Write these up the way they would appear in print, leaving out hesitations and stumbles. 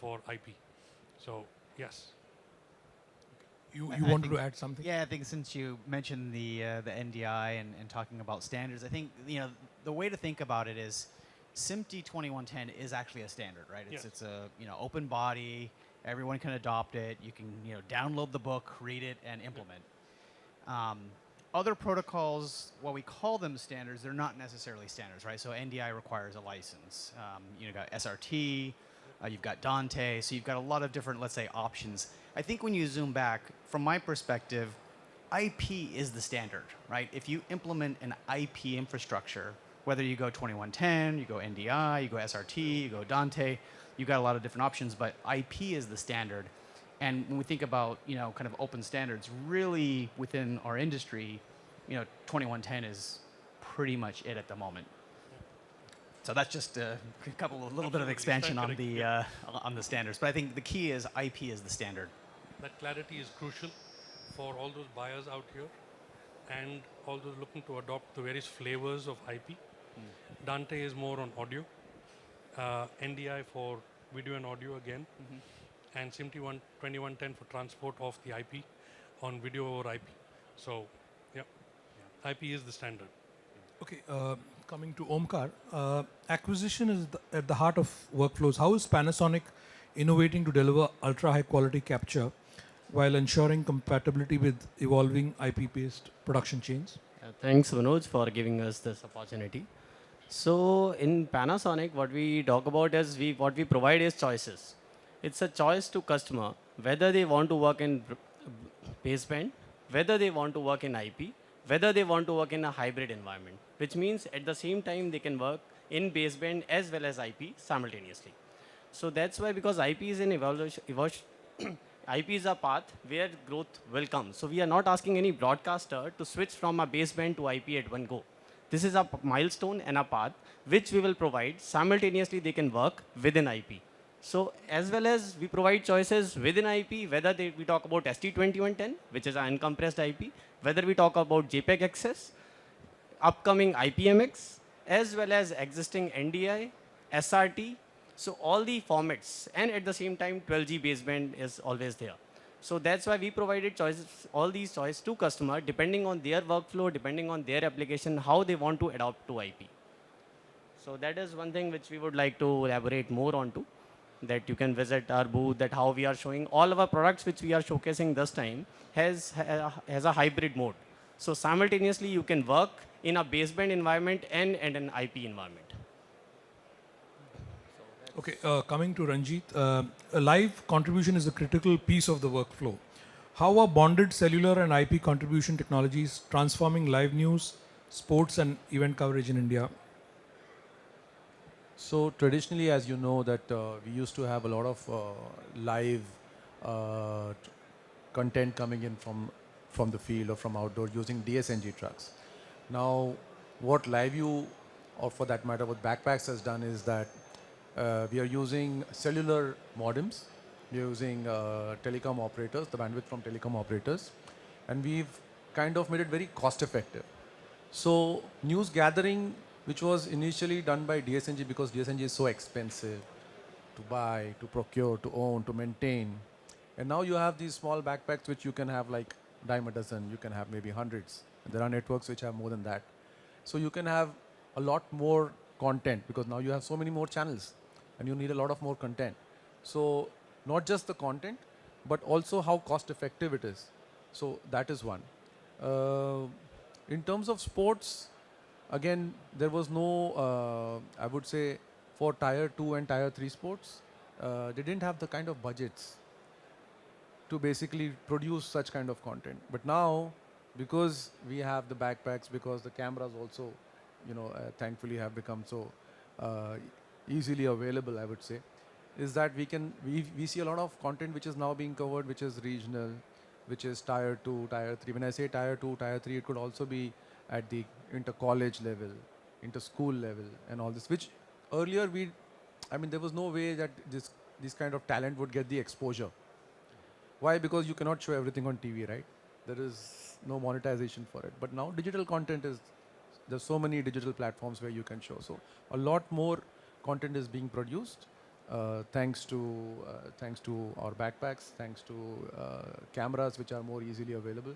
for IP. So yes. You I wanted think- to add something? Yeah, I think since you mentioned the NDI and talking about standards, I think the way to think about it is SMPTE 2110 is actually a standard, right? Yes. It's a open body. Everyone can adopt it. You can download the book, read it, and implement. Other protocols, while we call them standards, they're not necessarily standards, right? So NDI requires a license. You've got SRT, you've got Dante, so you've got a lot of different, let's say, options. I think when you zoom back, from my perspective, IP is the standard, right? If you implement an IP infrastructure, whether you go 2110, you go NDI, you go SRT, you go Dante, you've got a lot of different options, but IP is the standard. And when we think about, kind of open standards, really within our industry, 2110 is pretty much it at the moment. So that's just a little bit of expansion on the standards. But I think the key is IP is the standard. That clarity is crucial for all those buyers out here and all those looking to adopt the various flavors of IP. Dante is more on audio, NDI for video and audio again, and SMPTE 2110 for transport of the IP on video over IP. So, yeah, IP is the standard. Okay, coming to Omkar, acquisition is at the heart of workflows. How is Panasonic innovating to deliver ultra-high quality capture while ensuring compatibility with evolving IP-based production chains? Thanks, Manoj, for giving us this opportunity. So in Panasonic, what we talk about is what we provide is choices. It's a choice to customer whether they want to work in baseband, whether they want to work in IP, whether they want to work in a hybrid environment, which means at the same time they can work in baseband as well as IP simultaneously. So that's why, because IP is an evolution, IP is a path where growth will come. So we are not asking any broadcaster to switch from a baseband to IP at one go. This is a milestone and a path which we will provide. Simultaneously, they can work within IP. So as well as we provide choices within IP, whether we talk about ST2110, which is an uncompressed IP, whether we talk about JPEG access, upcoming IPMX, as well as existing NDI, SRT, so all the formats, and at the same time 12G baseband is always there. So that's why we provided choices, all these choices to customer depending on their workflow, depending on their application, how they want to adopt to IP. So that is one thing which we would like to elaborate more on to, that you can visit our booth, that how we are showing all of our products which we are showcasing this time has a hybrid mode. So simultaneously you can work in a baseband environment and an IP environment. Okay, coming to Ranjit, a live contribution is a critical piece of the workflow. How are bonded cellular and IP contribution technologies transforming live news, sports and event coverage in India? So traditionally, as you know, that we used to have a lot of live content coming in from the field or from outdoor using DSNG trucks. Now, what LiveU, or for that matter, what Backpacks has done is that we are using cellular modems, we are using telecom operators, the bandwidth from telecom operators, and we've kind of made it very cost effective. So news gathering, which was initially done by DSNG because DSNG is so expensive to buy, to procure, to own, to maintain. And now you have these small backpacks which you can have like dime a dozen, you can have maybe hundreds. And there are networks which have more than that. So you can have a lot more content because now you have so many more channels and you need a lot of more content. So not just the content, but also how cost effective it is. So that is one. In terms of sports, again, there was no, I would say, for Tier 2 and Tier 3 sports, they didn't have the kind of budgets to basically produce such kind of content. But now, because we have the backpacks, because the cameras also, thankfully have become so easily available, I would say, is that we see a lot of content which is now being covered, which is regional, which is Tier 2, Tier 3. When I say Tier 2, Tier 3, it could also be at the inter-college level, inter-school level and all this, which earlier there was no way that this kind of talent would get the exposure. Why? Because you cannot show everything on TV, right? There is no monetization for it. But now digital content there's so many digital platforms where you can show. So a lot more content is being produced thanks to our backpacks, thanks to cameras which are more easily available.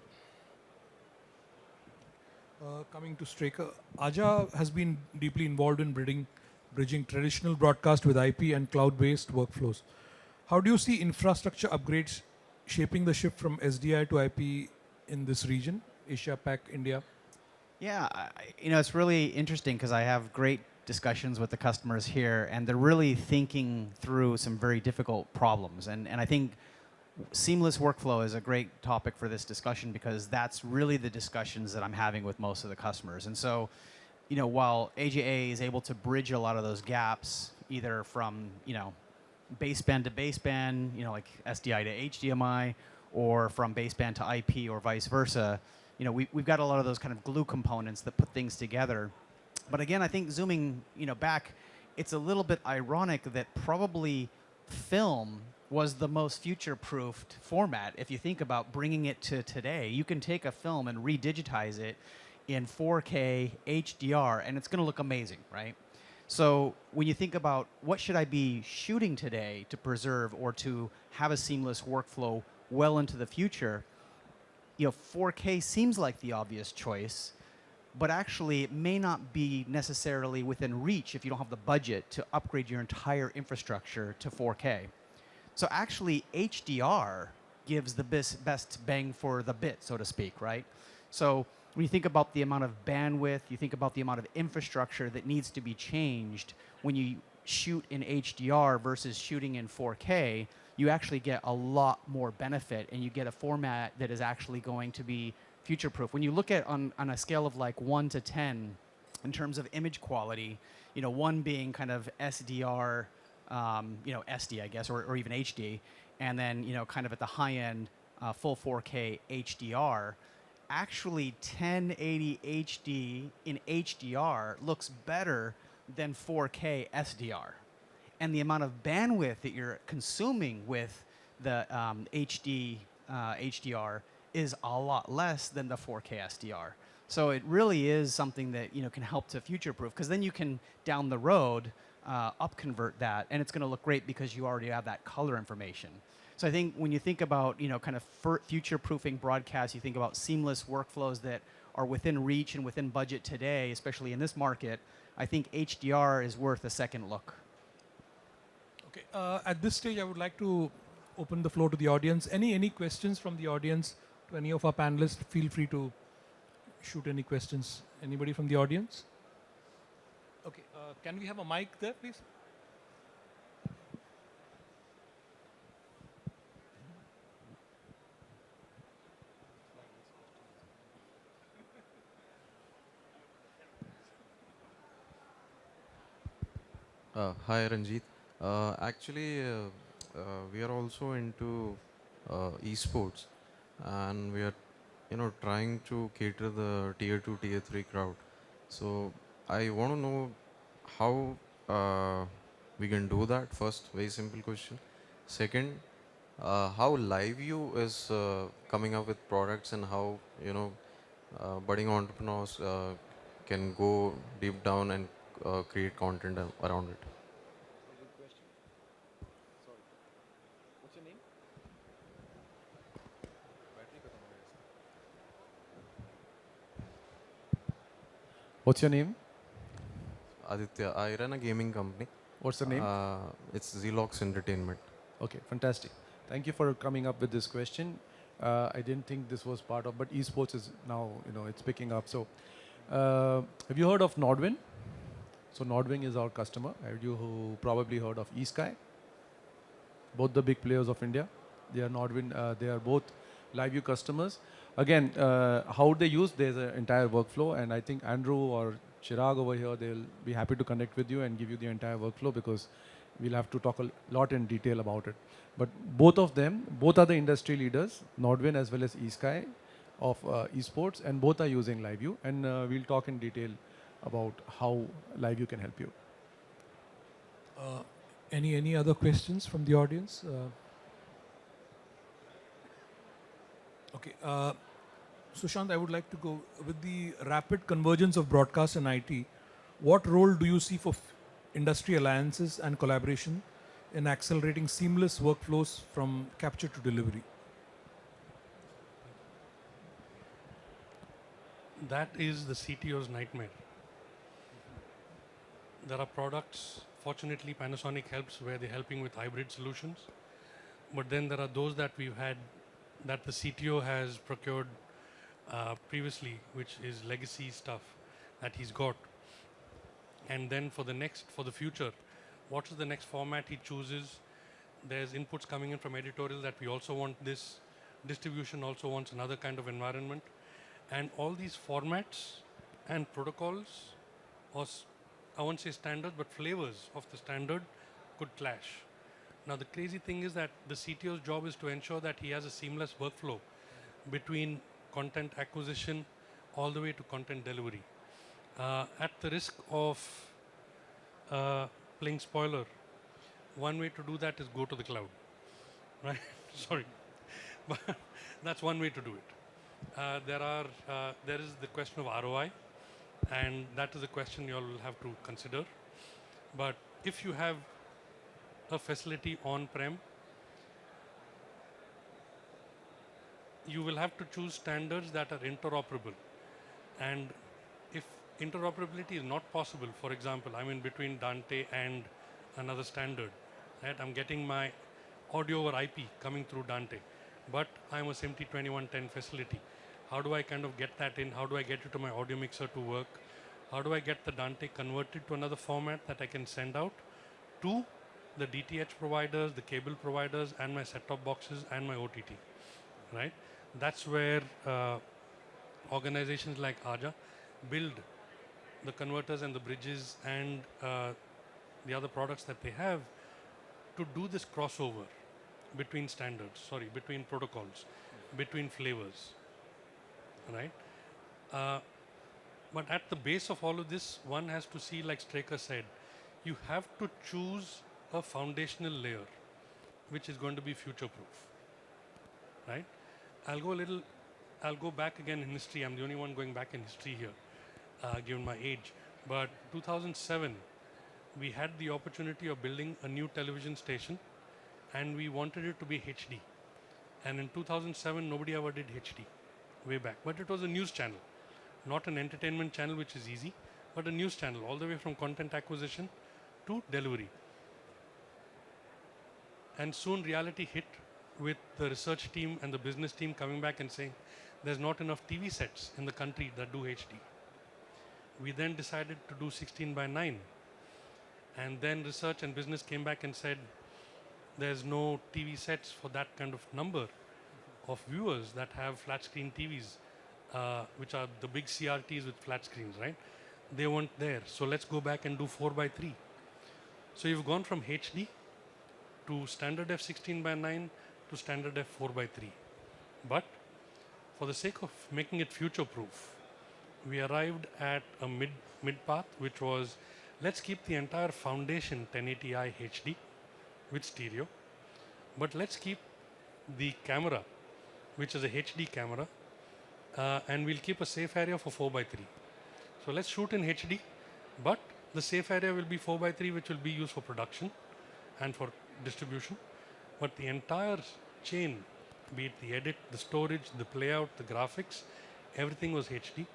Coming to Straker, Aja has been deeply involved in bridging traditional broadcast with IP and cloud-based workflows. How do you see infrastructure upgrades shaping the shift from SDI to IP in this region, Asia Pac, India? Yeah, it's really interesting because I have great discussions with the customers here, and they're really thinking through some very difficult problems. And I think seamless workflow is a great topic for this discussion because that's really the discussions that I'm having with most of the customers. And so, while AJA is able to bridge a lot of those gaps, either from, baseband to baseband, like SDI to HDMI, or from baseband to IP or vice versa, we've got a lot of those kind of glue components that put things together. But again, I think zooming, back, it's a little bit ironic that probably film was the most future-proofed format. If you think about bringing it to today, you can take a film and redigitize it in 4K HDR, and it's going to look amazing, right? So when you think about what should I be shooting today to preserve or to have a seamless workflow well into the future, 4K seems like the obvious choice, but actually it may not be necessarily within reach if you don't have the budget to upgrade your entire infrastructure to 4K. So actually HDR gives the best bang for the bit, so to speak, right? So when you think about the amount of bandwidth, you think about the amount of infrastructure that needs to be changed when you shoot in HDR versus shooting in 4K, you actually get a lot more benefit, and you get a format that is actually going to be future-proof. When you look at on a scale of like 1 to 10 in terms of image quality, 1 being kind of SDR, SD, I guess, or even HD, and then, kind of at the high end, full 4K HDR, actually 1080 HD in HDR looks better than 4K SDR. And the amount of bandwidth that you're consuming with the HDR is a lot less than the 4K SDR. So it really is something that can help to future-proof, because then you can, down the road, upconvert that, and it's going to look great because you already have that color information. So I think when you think about kind of future-proofing broadcasts, you think about seamless workflows that are within reach and within budget today, especially in this market. I think HDR is worth a second look. Okay. At this stage, I would like to open the floor to the audience. Any questions from the audience to any of our panelists? Feel free to shoot any questions. Anybody from the audience? Okay. Can we have a mic there, please? Hi, Ranjit. Actually, we are also into esports, and we are, trying to cater the tier 2, tier 3 crowd. So I want to know how we can do that. First, very simple question. Second, how LiveU is coming up with products, and how budding entrepreneurs can go deep down and create content around it. What's your name? Aditya, I run a gaming company. What's the name? It's Zelox Entertainment. Okay, fantastic. Thank you for coming up with this question. I didn't think this was part of, but esports is now, it's picking up. So, have you heard of Nordwin? So Nordwin is our customer. Have you probably heard of eSky? Both the big players of India. They are Nordwin. They are both LiveU customers. Again, how they use, there's an entire workflow, and I think Andrew or Chirag over here, they'll be happy to connect with you and give you the entire workflow, because we'll have to talk a lot in detail about it. But both of them, both are the industry leaders, Nordwin as well as eSky of esports, and both are using LiveU, and we'll talk in detail about how LiveU can help you. Any other questions from the audience? Okay. Sushant, I would like to go with the rapid convergence of broadcast and IT. What role do you see for industry alliances and collaboration, in accelerating seamless workflows from capture to delivery? That is the CTO's nightmare. There are products, fortunately Panasonic helps where they're helping with hybrid solutions. But then there are those that we've had that the CTO has procured previously, which is legacy stuff that he's got. And then for the future, what is the next format he chooses? There's inputs coming in from editorial that we also want this. Distribution also wants another kind of environment. And all these formats and protocols, or I won't say standards, but flavors of the standard could clash. Now the crazy thing is that the CTO's job is to ensure that he has a seamless workflow between content acquisition all the way to content delivery. At the risk of playing spoiler, one way to do that is go to the cloud, right? Sorry, but that's one way to do it. There is the question of ROI, and that is a question you all will have to consider. But if you have a facility on-prem, you will have to choose standards that are interoperable. And if interoperability is not possible, for example, I'm in between Dante and another standard, right? I'm getting my audio over IP coming through Dante, but I'm a SMPTE 2110 facility. How do I kind of get that in? How do I get it to my audio mixer to work? How do I get the Dante converted to another format that I can send out to the DTH providers, the cable providers, and my set-top boxes and my OTT, right? That's where organizations like Aja build the converters and the bridges and the other products that they have to do this crossover between between protocols, between flavors, right? But at the base of all of this, one has to see, like Straker said, you have to choose a foundational layer which is going to be future-proof, right? I'll go back again in history. I'm the only one going back in history here, given my age. But 2007, we had the opportunity of building a new television station, and we wanted it to be HD. And in 2007, nobody ever did HD, way back. But it was a news channel, not an entertainment channel, which is easy, but a news channel, all the way from content acquisition to delivery. And soon reality hit with the research team and the business team coming back and saying, there's not enough TV sets in the country that do HD. We then decided to do 16:9. And then research and business came back and said, there's no TV sets for that kind of number of viewers that have flat screen TVs, which are the big CRTs with flat screens, right? They weren't there. So let's go back and do 4:3. So you've gone from HD to standard F 16:9 to standard F 4:3. But for the sake of making it future-proof, we arrived at a mid path, which was, let's keep the entire foundation 1080i HD with stereo, but let's keep the camera, which is a HD camera, and we'll keep a safe area for 4:3. So let's shoot in HD, but the safe area will be 4:3, which will be used for production and for distribution. But the entire chain, be it the edit, the storage, the playout, the graphics, everything was HD.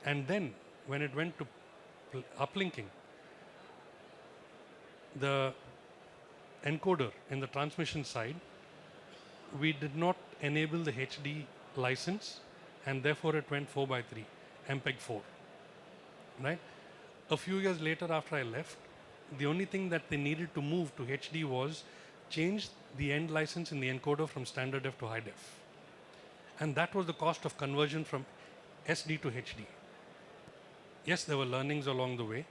And then when it went to uplinking, the encoder in the transmission side, we did not enable the HD license, and therefore it went 4:3, MPEG-4, right? A few years later, after I left, the only thing that they needed to move to HD was change the end license in the encoder from standard F to high def. And that was the cost of conversion from SD to HD. Yes, there were learnings along the way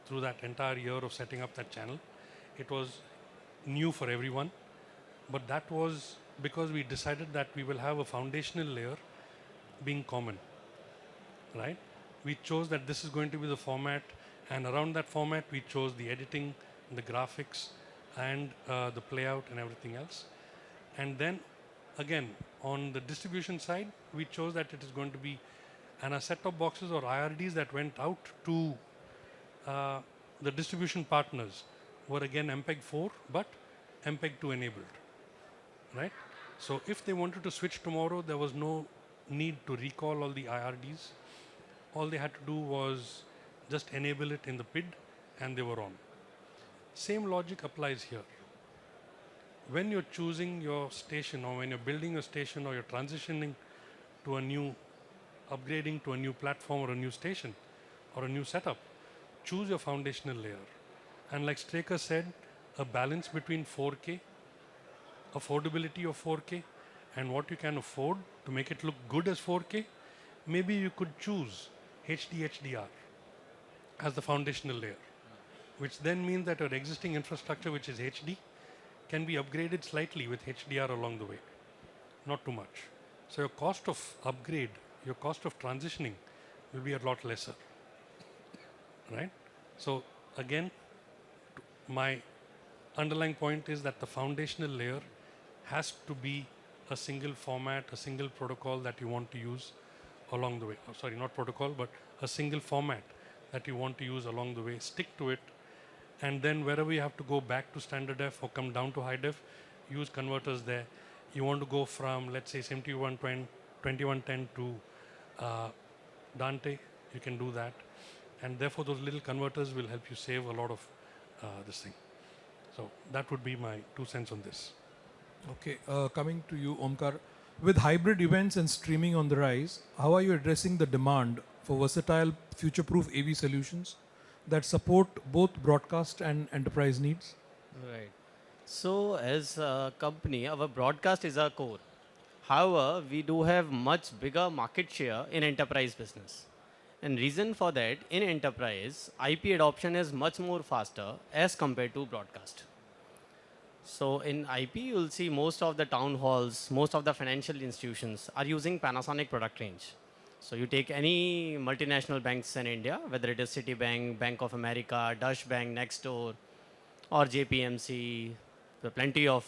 through that entire year of setting up that channel. It was new for everyone, but that was because we decided that we will have a foundational layer being common, right? We chose that this is going to be the format, and around that format we chose the editing, the graphics, and the playout and everything else. And then again, on the distribution side, we chose that it is going to be, and our set-top boxes or IRDs that went out to the distribution partners were again MPEG-4, but MPEG 2 enabled, right? So if they wanted to switch tomorrow, there was no need to recall all the IRDs. All they had to do was just enable it in the PID and they were on. Same logic applies here. When you're choosing your station or when you're building a station or you're transitioning to a new, upgrading to a new platform or a new station or a new setup, choose your foundational layer. And like Straker said, a balance between 4K, affordability of 4K, and what you can afford to make it look good as 4K, maybe you could choose HD HDR as the foundational layer, which then means that your existing infrastructure, which is HD, can be upgraded slightly with HDR along the way, not too much. So your cost of upgrade, your cost of transitioning will be a lot lesser, right? So again, my underlying point is that the foundational layer has to be a single format, a single protocol that you want to use along the way. Oh, sorry, not protocol, but a single format that you want to use along the way. Stick to it. And then wherever you have to go back to standard def or come down to high def, use converters there. You want to go from, let's say, 2110 to Dante, you can do that. And therefore, those little converters will help you save a lot of this thing. So that would be my 2 cents on this. Okay, coming to you, Omkar. With hybrid events and streaming on the rise, how are you addressing the demand for versatile, future-proof AV solutions that support both broadcast and enterprise needs? Right. So as a company, our broadcast is our core. However, we do have much bigger market share in enterprise business. And reason for that, in enterprise, IP adoption is much more faster as compared to broadcast. So in IP, you'll see most of the town halls, most of the financial institutions are using Panasonic product range. So you take any multinational banks in India, whether it is Citibank, Bank of America, Dash Bank, Nextdoor, or JPMC, there are plenty of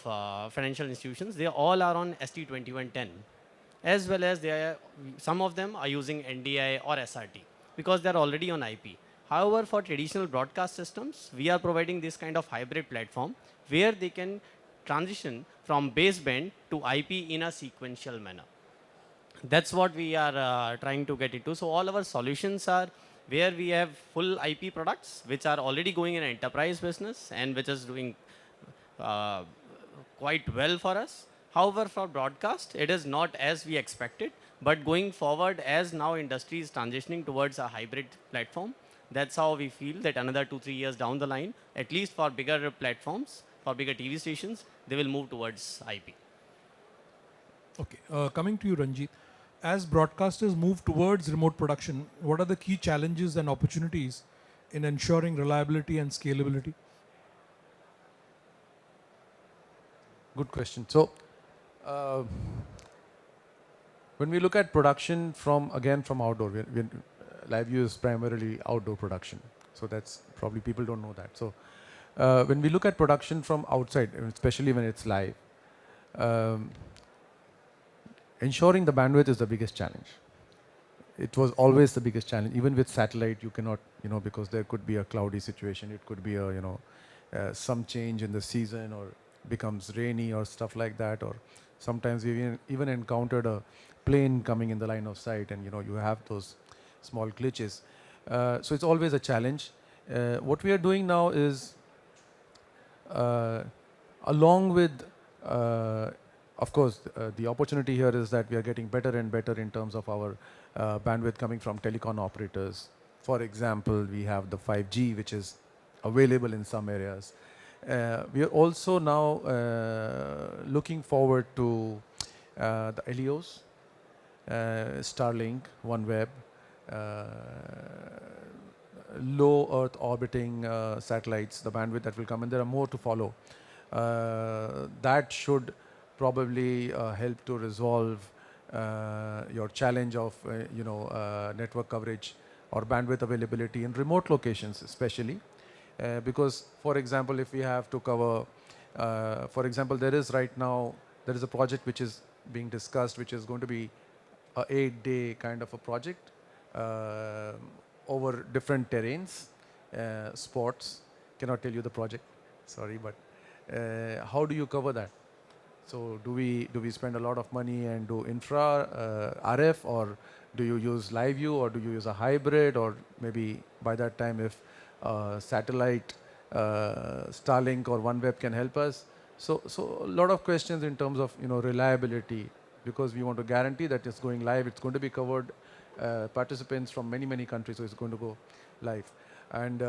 financial institutions. They all are on ST2110, as well as some of them are using NDI or SRT because they're already on IP. However, for traditional broadcast systems, we are providing this kind of hybrid platform where they can transition from baseband to IP in a sequential manner. That's what we are trying to get into. So all our solutions are where we have full IP products, which are already going in enterprise business and which is doing quite well for us. However, for broadcast, it is not as we expected. But going forward, as now industry is transitioning towards a hybrid platform, that's how we feel that another 2-3 years down the line, at least for bigger platforms, for bigger TV stations, they will move towards IP. Okay, coming to you, Ranjit. As broadcasters move towards remote production, what are the key challenges and opportunities in ensuring reliability and scalability? Good question. So, when we look at production from outdoor, LiveU is primarily outdoor production. So that's probably people don't know that. So when we look at production from outside, especially when it's live, ensuring the bandwidth is the biggest challenge. It was always the biggest challenge. Even with satellite, you cannot, because there could be a cloudy situation. It could be some change in the season or becomes rainy or stuff like that. Or sometimes we even encountered a plane coming in the line of sight and, you have those small glitches. So it's always a challenge. What we are doing now is, along with, of course, the opportunity here is that we are getting better and better in terms of our bandwidth coming from telecom operators. For example, we have the 5G, which is available in some areas. We are also now looking forward to the LEOs, Starlink, OneWeb, low Earth orbiting satellites, the bandwidth that will come, and there are more to follow. That should probably help to resolve your challenge of network coverage or bandwidth availability in remote locations, especially because, for example, if we have to cover, for example, there is a project which is being discussed, which is going to be a 8-day kind of a project over different terrains, sports. Cannot tell you the project, sorry, but how do you cover that? So do we spend a lot of money and do infra RF, or do you use LiveU, or do you use a hybrid, or maybe by that time if satellite Starlink or OneWeb can help us? So a lot of questions in terms of reliability, because we want to guarantee that it's going live, it's going to be covered, participants from many countries, so it's going to go live. And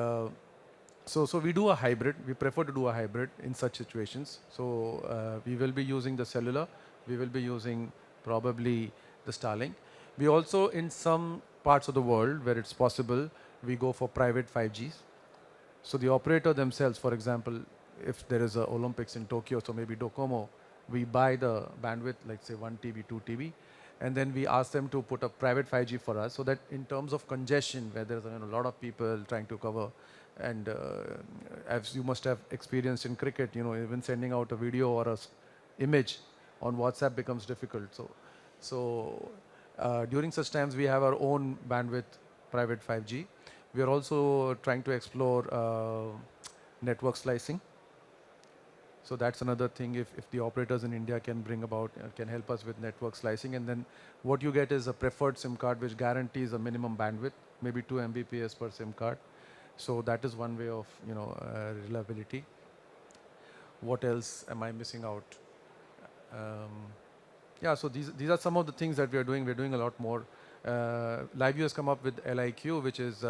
so we do a hybrid. We prefer to do a hybrid in such situations. So we will be using the cellular. We will be using probably the Starlink. We also, in some parts of the world where it's possible, we go for private 5Gs. So the operator themselves, for example, if there is a Olympics in Tokyo, so maybe Docomo, we buy the bandwidth, like say 1 TB, 2 TB, and then we ask them to put a private 5G for us, so that in terms of congestion, where there's a lot of people trying to cover, and as you must have experienced in cricket, even sending out a video or a image on WhatsApp becomes difficult. So during such times, we have our own bandwidth private 5G. We are also trying to explore network slicing. So that's another thing, if the operators in India can bring about, can help us with network slicing. And then what you get is a preferred SIM card which guarantees a minimum bandwidth, maybe 2 Mbps per SIM card. So that is one way of reliability. What else am I missing out? Yeah, so these are some of the things that we are doing. We're doing a lot more. LiveU has come up with LiQ, which is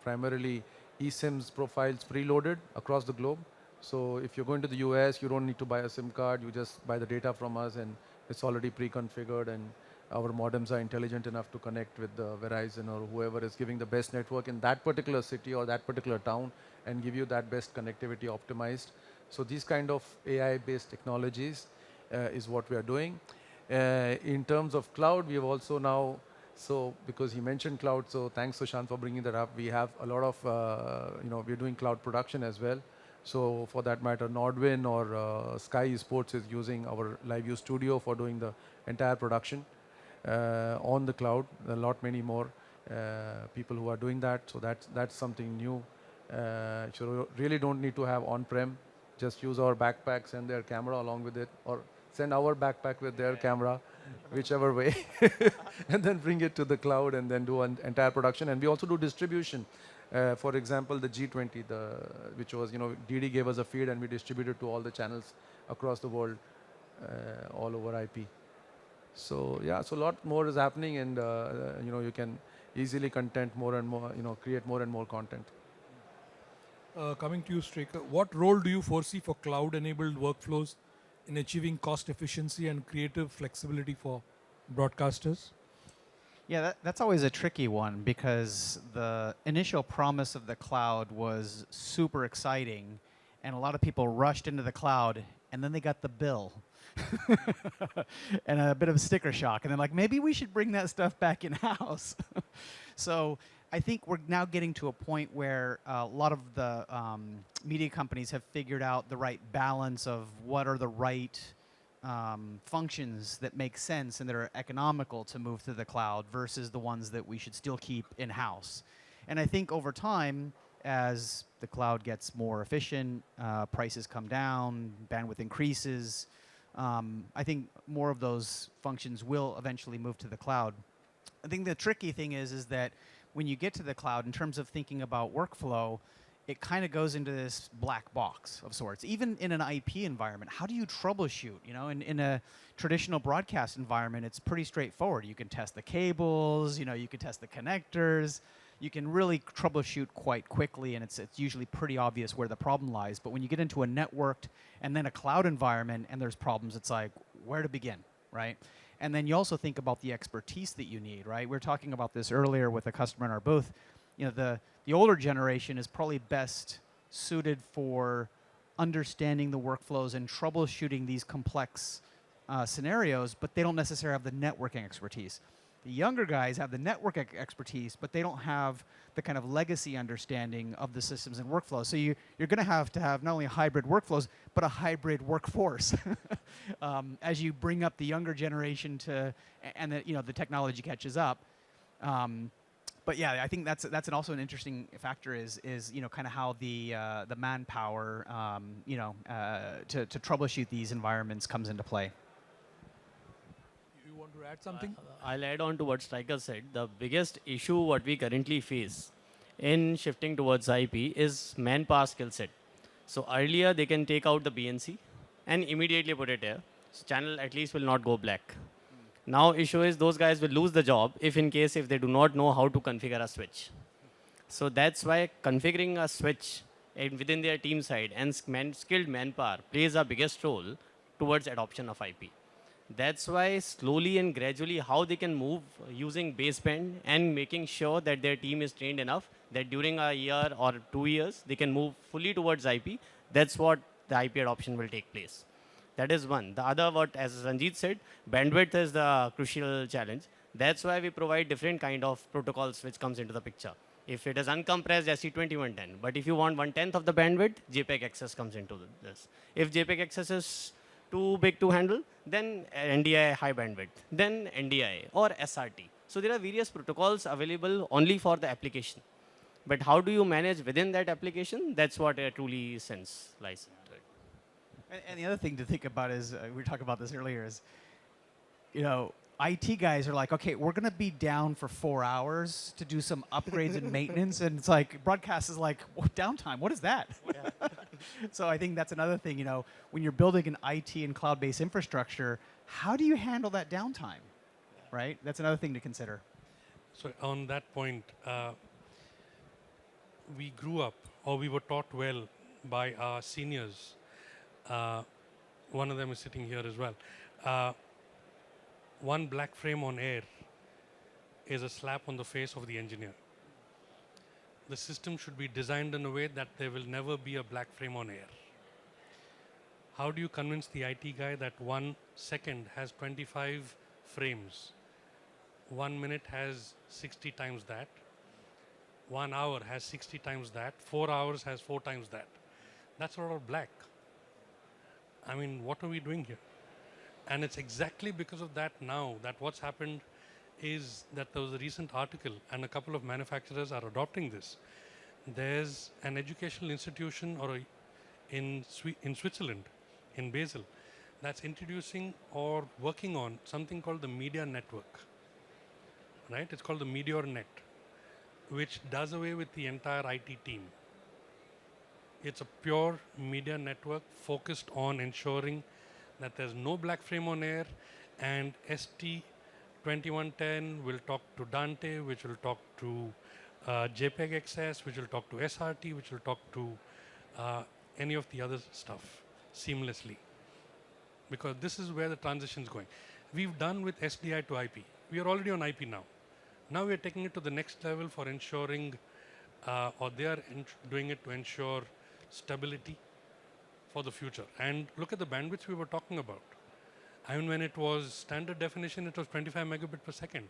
primarily eSIMs profiles preloaded across the globe. So if you're going to the US, you don't need to buy a SIM card. You just buy the data from us, and it's already pre-configured, and our modems are intelligent enough to connect with the Verizon or whoever is giving the best network in that particular city or that particular town, and give you that best connectivity optimized. So these kind of AI-based technologies is what we are doing. In terms of cloud, we have also now, so because he mentioned cloud, so thanks Sushant for bringing that up. We have a lot of, we're doing cloud production as well. So for that matter, Nordwin or Sky Esports is using our LiveU studio for doing the entire production on the cloud. A lot many more people who are doing that. So that's something new. So really don't need to have on-prem. Just use our backpack, send their camera along with it, or send our backpack with their camera, whichever way, and then bring it to the cloud and then do an entire production. And we also do distribution. For example, the G20, which was, DD gave us a feed and we distributed to all the channels across the world, all over IP. So yeah, so a lot more is happening, and you can easily content more and more, create more and more content. Coming to you, Straker, what role do you foresee for cloud-enabled workflows in achieving cost efficiency and creative flexibility for broadcasters? Yeah, that's always a tricky one, because the initial promise of the cloud was super exciting, and a lot of people rushed into the cloud, and then they got the bill and a bit of a sticker shock, and they're like, maybe we should bring that stuff back in-house. So I think we're now getting to a point where a lot of the media companies have figured out the right balance of what are the right functions that make sense and that are economical to move to the cloud versus the ones that we should still keep in-house. And I think over time, as the cloud gets more efficient, prices come down, bandwidth increases, I think more of those functions will eventually move to the cloud. I think the tricky thing is that when you get to the cloud, in terms of thinking about workflow, it kind of goes into this black box of sorts. Even in an IP environment, how do you troubleshoot? In a traditional broadcast environment, it's pretty straightforward. You can test the cables, you can test the connectors. You can really troubleshoot quite quickly, and it's usually pretty obvious where the problem lies. But when you get into a networked and then a cloud environment and there's problems, it's like, where to begin, right? And then you also think about the expertise that you need, right? We were talking about this earlier with a customer in our booth. The older generation is probably best suited for understanding the workflows and troubleshooting these complex scenarios, but they don't necessarily have the networking expertise. The younger guys have the network expertise, but they don't have the kind of legacy understanding of the systems and workflows. So you're going to have not only hybrid workflows, but a hybrid workforce as you bring up the younger generation and the technology catches up. But yeah, I think that's also an interesting factor is kind of how the manpower to troubleshoot these environments comes into play. You want to add something? I'll add on to what Striker said. The biggest issue what we currently face in shifting towards IP is manpower skill set. So earlier they can take out the BNC and immediately put it here. So channel at least will not go black. Now issue is those guys will lose the job if they do not know how to configure a switch. So that's why configuring a switch within their team side and skilled manpower plays a biggest role towards adoption of IP. That's why slowly and gradually how they can move using baseband and making sure that their team is trained enough that during a year or 2 years they can move fully towards IP. That's what the IP adoption will take place. That is one. The other, what as Ranjit said, bandwidth is the crucial challenge. That's why we provide different kind of protocols which comes into the picture. If it is uncompressed, ST2110. But if you want 1/10 of the bandwidth, JPEG access comes into this. If JPEG access is too big to handle, then NDI high bandwidth, then NDI or SRT. So there are various protocols available only for the application. But how do you manage within that application? That's what a truly sense lies into it. And the other thing to think about is, we were talking about this earlier, is, IT guys are like, okay, we're going to be down for 4 hours to do some upgrades and maintenance. And it's like, broadcast is like, downtime, what is that? So I think that's another thing, when you're building an IT and cloud-based infrastructure, how do you handle that downtime, right? That's another thing to consider. So on that point, we grew up, or we were taught well by our seniors. One of them is sitting here as well. One black frame on air is a slap on the face of the engineer. The system should be designed in a way that there will never be a black frame on air. How do you convince the IT guy that 1 second has 25 frames? 1 minute has 60 times that. 1 hour has 60 times that. 4 hours has 4 times that. That's not all black. I mean, what are we doing here? And it's exactly because of that now that what's happened is that there was a recent article and a couple of manufacturers are adopting this. There's an educational institution in Switzerland, in Basel, that's introducing or working on something called the media network. Right? It's called the Meteor Net, which does away with the entire IT team. It's a pure media network focused on ensuring that there's no black frame on air, and ST2110 will talk to Dante, which will talk to JPEG XS, which will talk to SRT, which will talk to any of the other stuff seamlessly. Because this is where the transition is going. We've done with SDI to IP. We are already on IP now. Now we're taking it to the next level for ensuring, or they are doing it to ensure stability for the future. And look at the bandwidths we were talking about. I mean, when it was standard definition, it was 25 megabit per second.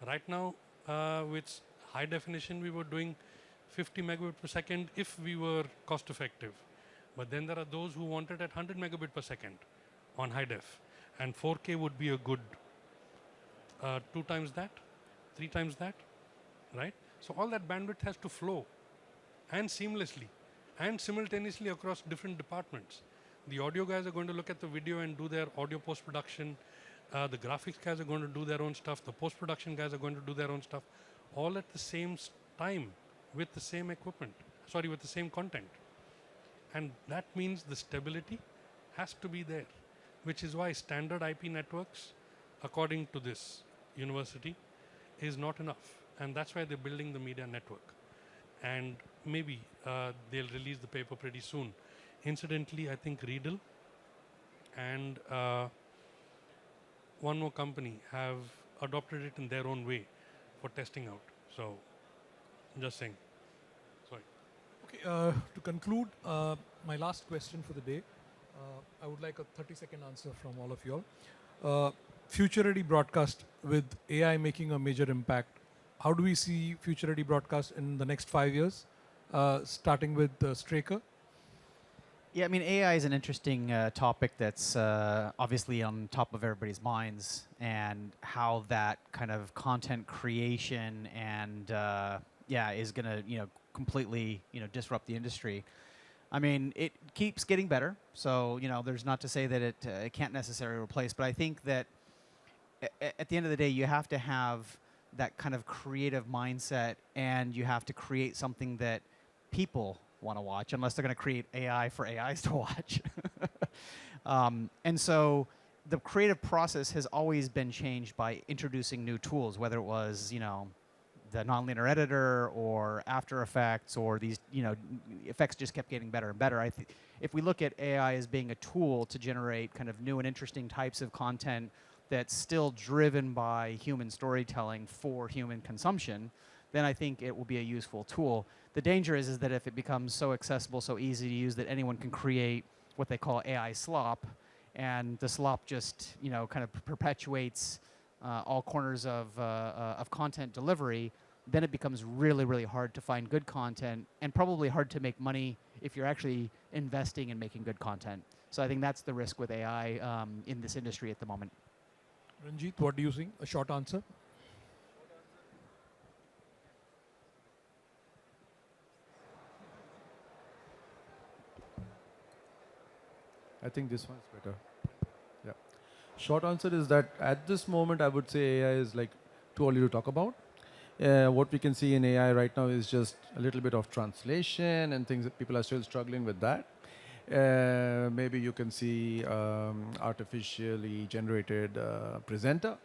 Right now, with high definition, we were doing 50 megabit per second if we were cost effective. But then there are those who want it at 100 megabit per second on high def. And 4K would be a good 2 times that, 3 times that, right? So all that bandwidth has to flow and seamlessly and simultaneously across different departments. The audio guys are going to look at the video and do their audio post-production. The graphics guys are going to do their own stuff. The post-production guys are going to do their own stuff, all at the same time with the same equipment, with the same content. And that means the stability has to be there, which is why standard IP networks, according to this university, is not enough. And that's why they're building the media network. And maybe they'll release the paper pretty soon. Incidentally, I think Riedel and one more company have adopted it in their own way for testing out. So, just saying. Sorry. Okay, to conclude, my last question for the day, I would like a 30-second answer from all of you all. Future-ready broadcast with AI making a major impact. How do we see future-ready broadcast in the next 5 years, starting with Straker? Yeah, I mean, AI is an interesting topic that's obviously on top of everybody's minds, and how that kind of content creation and yeah is going to completely disrupt the industry. I mean, it keeps getting better, so there's not to say that it can't necessarily replace, but I think that at the end of the day, you have to have that kind of creative mindset, and you have to create something that people want to watch, unless they're going to create AI for AIs to watch. And so the creative process has always been changed by introducing new tools, whether it was, the nonlinear editor or After Effects, or these, effects just kept getting better and better. If we look at AI as being a tool to generate kind of new and interesting types of content that's still driven by human storytelling for human consumption, then I think it will be a useful tool. The danger is that if it becomes so accessible, so easy to use, that anyone can create what they call AI slop, and the slop just kind of perpetuates all corners of content delivery, then it becomes really, really hard to find good content, and probably hard to make money if you're actually investing in making good content. So I think that's the risk with AI in this industry at the moment. Ranjit, what do you think? A short answer? I think this one's better. Yeah. Short answer is that at this moment, I would say AI is like too early to talk about. What we can see in AI right now is just a little bit of translation and things that people are still struggling with that. Maybe you can see artificially generated presenter.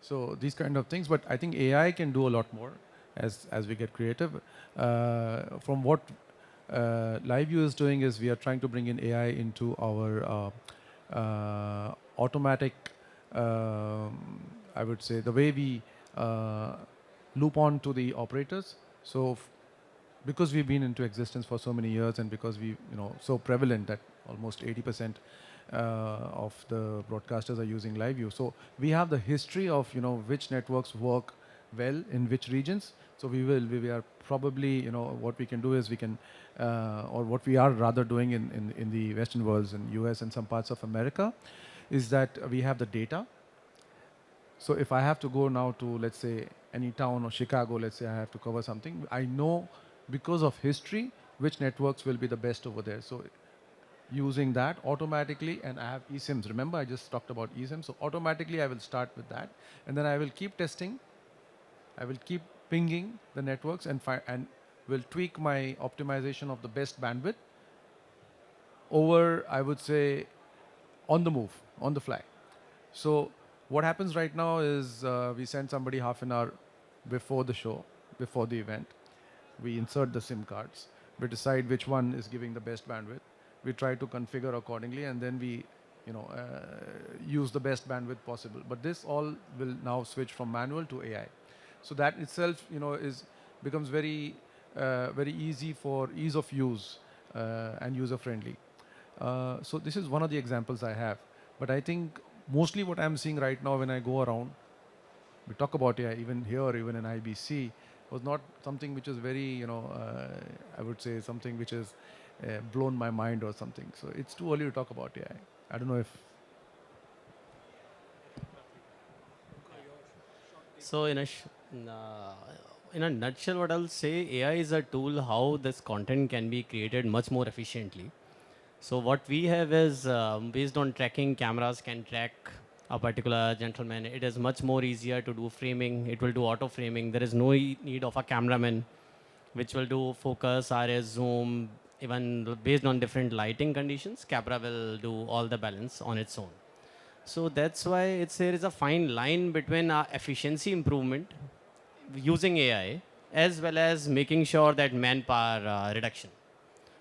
So these kind of things, but I think AI can do a lot more as we get creative. From what LiveU is doing is we are trying to bring in AI into our automatic, I would say, the way we loop on to the operators. So because we've been into existence for so many years, and because we, so prevalent that almost 80% of the broadcasters are using LiveU. So we have the history of, which networks work well in which regions. So we are probably, what we can do is we can, or what we are rather doing in the Western worlds, in US and some parts of America, is that we have the data. So if I have to go now to, let's say, any town or Chicago, let's say I have to cover something, I know because of history which networks will be the best over there. So using that automatically, and I have eSIMs. Remember, I just talked about eSIMs. So automatically I will start with that, and then I will keep testing. I will keep pinging the networks and will tweak my optimization of the best bandwidth over, I would say, on the move, on the fly. So what happens right now is we send somebody half an hour before the show, before the event. We insert the SIM cards. We decide which one is giving the best bandwidth. We try to configure accordingly, and then we use the best bandwidth possible. But this all will now switch from manual to AI. So that itself becomes very easy for ease of use and user friendly. So this is one of the examples I have. But I think mostly what I'm seeing right now when I go around, we talk about AI, even here, even in IBC, was not something which is very, I would say something which has blown my mind or something. So it's too early to talk about AI. I don't know if... So in a nutshell, what I'll say, AI is a tool how this content can be created much more efficiently. So what we have is based on tracking, cameras can track a particular gentleman. It is much more easier to do framing. It will do auto framing. There is no need of a cameraman, which will do focus, RS, zoom, even based on different lighting conditions. Camera will do all the balance on its own. So that's why there is a fine line between efficiency improvement using AI as well as making sure that manpower reduction.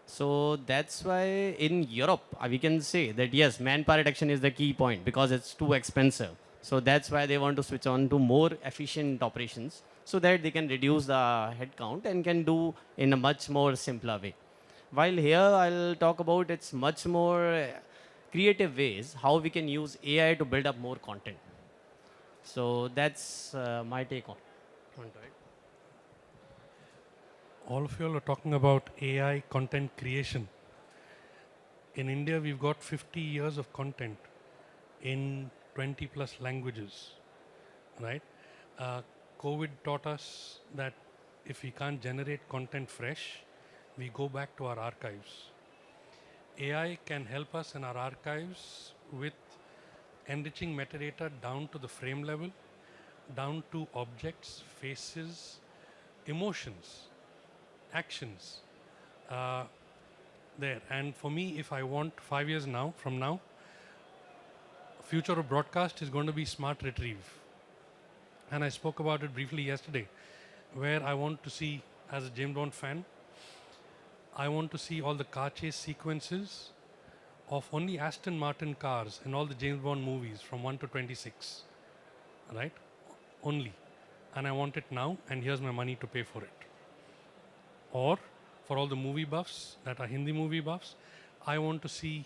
So that's why in Europe, we can say that yes, manpower reduction is the key point because it's too expensive. So that's why they want to switch on to more efficient operations so that they can reduce the headcount and can do in a much more simpler way. While here I'll talk about it's much more creative ways how we can use AI to build up more content. So that's my take on it. All of you all are talking about AI content creation. In India, we've got 50 years of content in 20 plus languages, right? COVID taught us that if we can't generate content fresh, we go back to our archives. AI can help us in our archives with enriching metadata down to the frame level, down to objects, faces, emotions, actions there. And for me, if I want 5 years from now, future of broadcast is going to be smart retrieve. And I spoke about it briefly yesterday, where I want to see, as a James Bond fan, I want to see all the car chase sequences of only Aston Martin cars in all the James Bond movies from 1 to 26, right? Only. And I want it now, and here's my money to pay for it. Or for all the movie buffs that are Hindi movie buffs, I want to see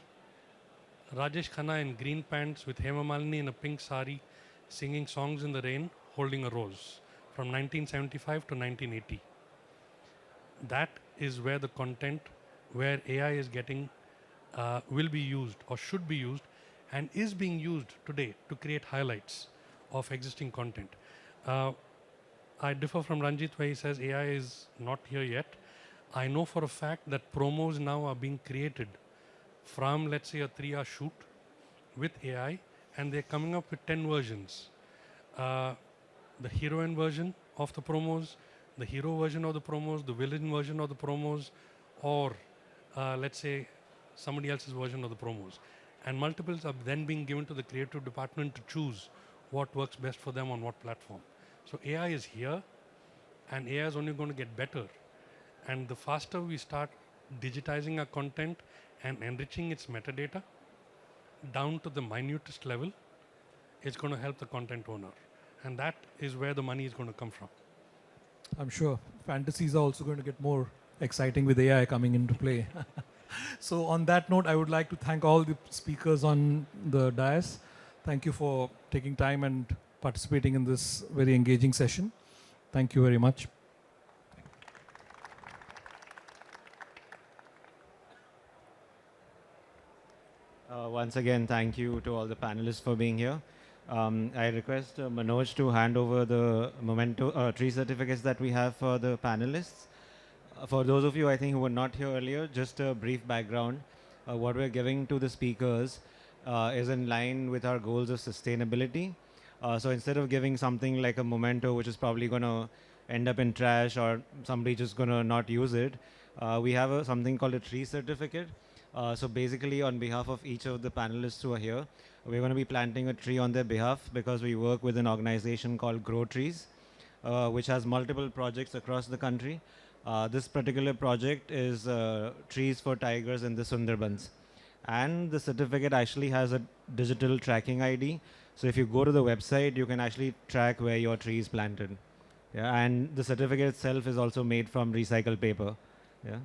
Rajesh Khanna in green pants with Hema Malini in a pink sari singing songs in the rain, holding a rose from 1975 to 1980. That is where the content, where AI is getting, will be used or should be used and is being used today to create highlights of existing content. I differ from Ranjit where he says AI is not here yet. I know for a fact that promos now are being created from, let's say, a 3-hour shoot with AI, and they're coming up with 10 versions. The heroine version of the promos, the hero version of the promos, the villain version of the promos, or let's say somebody else's version of the promos. And multiples are then being given to the creative department to choose what works best for them on what platform. So AI is here, and AI is only going to get better. And the faster we start digitizing our content and enriching its metadata down to the minutest level, it's going to help the content owner. And that is where the money is going to come from. I'm sure fantasies are also going to get more exciting with AI coming into play. So on that note, I would like to thank all the speakers on the dais. Thank you for taking time and participating in this very engaging session. Thank you very much. Once again, thank you to all the panelists for being here. I request Manoj to hand over the memento tree certificates that we have for the panelists. For those of you, I think, who were not here earlier, just a brief background. What we're giving to the speakers is in line with our goals of sustainability. So instead of giving something like a memento, which is probably going to end up in trash or somebody just going to not use it, we have something called a tree certificate. So basically, on behalf of each of the panelists who are here, we're going to be planting a tree on their behalf because we work with an organization called Grow Trees, which has multiple projects across the country. This particular project is trees for tigers in the Sundarbans. And the certificate actually has a digital tracking ID. So if you go to the website, you can actually track where your tree is planted. Yeah, and the certificate itself is also made from recycled paper. Yeah.